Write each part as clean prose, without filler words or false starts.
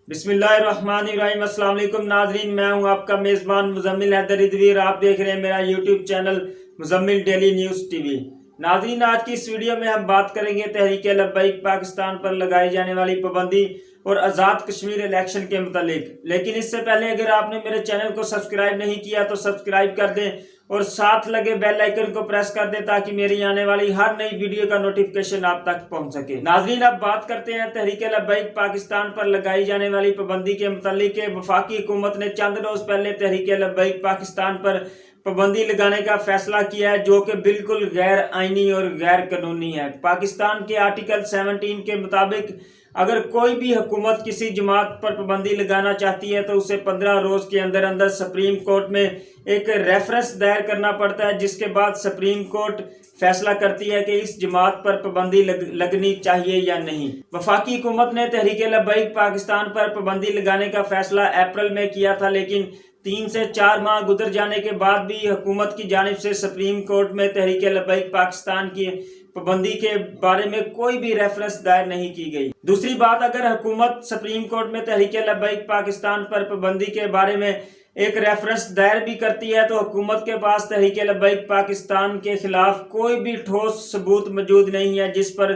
بسم اللہ الرحمن الرحیم۔ السلام علیکم ناظرین، میں ہوں آپ کا میزبان مزمل حیدر رضوی اور آپ دیکھ رہے ہیں میرا YouTube channel Muzammil daily news T V. ناظرین، آج کی اس ویڈیو میں ہم بات کریں گے تحریک لبیک پاکستان پر لگائی جانے والی پابندی اور آزاد کشمیر الیکشن کے متعلق۔ لیکن اس سے پہلے اگر آپ نے میرے چینل کو سبسکرائب نہیں کیا تو سبسکرائب کر دیں اور ساتھ لگے بیل آئیکن کو پریس کر دیں تاکہ میری آنے والی ہر نئی ویڈیو کا نوٹیفیکیشن آپ تک پہنچ سکے۔ ناظرین، اب بات کرتے ہیں تحریک لبیک پاکستان پر لگائی جانے والی پابندی کے متعلق۔ وفاقی حکومت نے چند روز پہلے تحریک لبیک پاکستان پر پابندی لگانے کا فیصلہ کیا ہے، جو کہ بالکل غیر آئینی اور غیر قانونی ہے۔ پاکستان کے آرٹیکل 17 کے مطابق اگر کوئی بھی حکومت کسی جماعت پر پابندی لگانا چاہتی ہے تو اسے 15 روز کے اندر اندر سپریم کورٹ میں ایک ریفرنس دائر کرنا پڑتا ہے، جس کے بعد سپریم کورٹ فیصلہ کرتی ہے کہ اس جماعت پر پابندی لگنی چاہیے یا نہیں۔ وفاقی حکومت نے تحریک لبیک پاکستان پر پابندی لگانے کا فیصلہ اپریل میں کیا تھا، لیکن 3 سے 4 ماہ گزر جانے کے بعد بھی حکومت کی جانب سے سپریم کورٹ میں تحریک لبیک پاکستان کی پابندی کے بارے میں کوئی بھی ریفرنس دائر نہیں کی گئی۔ دوسری بات، اگر حکومت سپریم کورٹ میں تحریک لبیک پاکستان پر پابندی کے بارے میں ایک ریفرنس دائر بھی کرتی ہے تو حکومت کے پاس تحریک لبیک پاکستان کے خلاف کوئی بھی ٹھوس ثبوت موجود نہیں ہے جس پر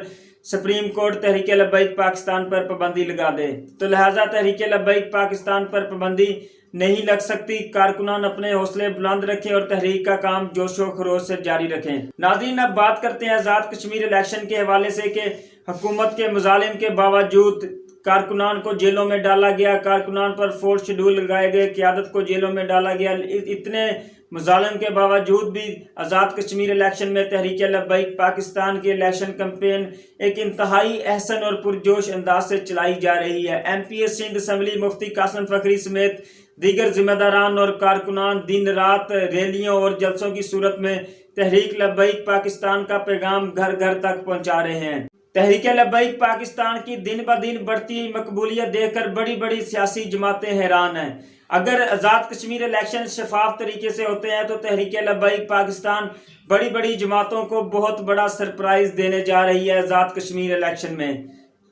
سپریم کورٹ تحریک لبیک پاکستان پر پابندی لگا دے، تو لہٰذا تحریک لبیک پاکستان پر پابندی نہیں لگ سکتی۔ کارکنان اپنے حوصلے بلند رکھیں اور تحریک کا کام جوش و خروش سے جاری رکھیں۔ ناظرین، اب بات کرتے ہیں آزاد کشمیر الیکشن کے حوالے سے کہ حکومت کے مظالم کے باوجود کارکنان کو جیلوں میں ڈالا گیا، کارکنان پر فورس شیڈول لگائے گئے، قیادت کو جیلوں میں ڈالا گیا۔ اتنے مظالم کے باوجود بھی آزاد کشمیر الیکشن میں تحریک لبیک پاکستان کی الیکشن کمپین ایک انتہائی احسن اور پرجوش انداز سے چلائی جا رہی ہے۔ ایم پی سندھ اسمبلی مفتی قاسم فخری سمیت دیگر ذمہ داران اور کارکنان دن رات ریلیوں اور جلسوں کی صورت میں تحریک لبیک پاکستان کا پیغام گھر گھر تک پہنچا رہے ہیں۔ تحریک لبیک پاکستان کی دن بدن بڑھتی مقبولیت دیکھ کر بڑی بڑی سیاسی جماعتیں حیران ہیں۔ اگر آزاد کشمیر الیکشن شفاف طریقے سے ہوتے ہیں تو تحریک لبیک پاکستان بڑی بڑی جماعتوں کو بہت بڑا سرپرائز دینے جا رہی ہے آزاد کشمیر الیکشن میں۔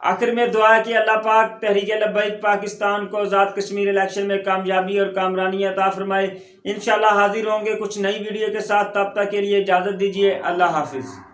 آخر میں دعا ہے کہ اللہ پاک تحریک لبیک پاکستان کو آزاد کشمیر الیکشن میں کامیابی اور کامرانی عطا فرمائے۔ انشاءاللہ حاضر ہوں گے کچھ نئی ویڈیو کے ساتھ، تب تک کے لیے اجازت دیجیے۔ اللہ حافظ۔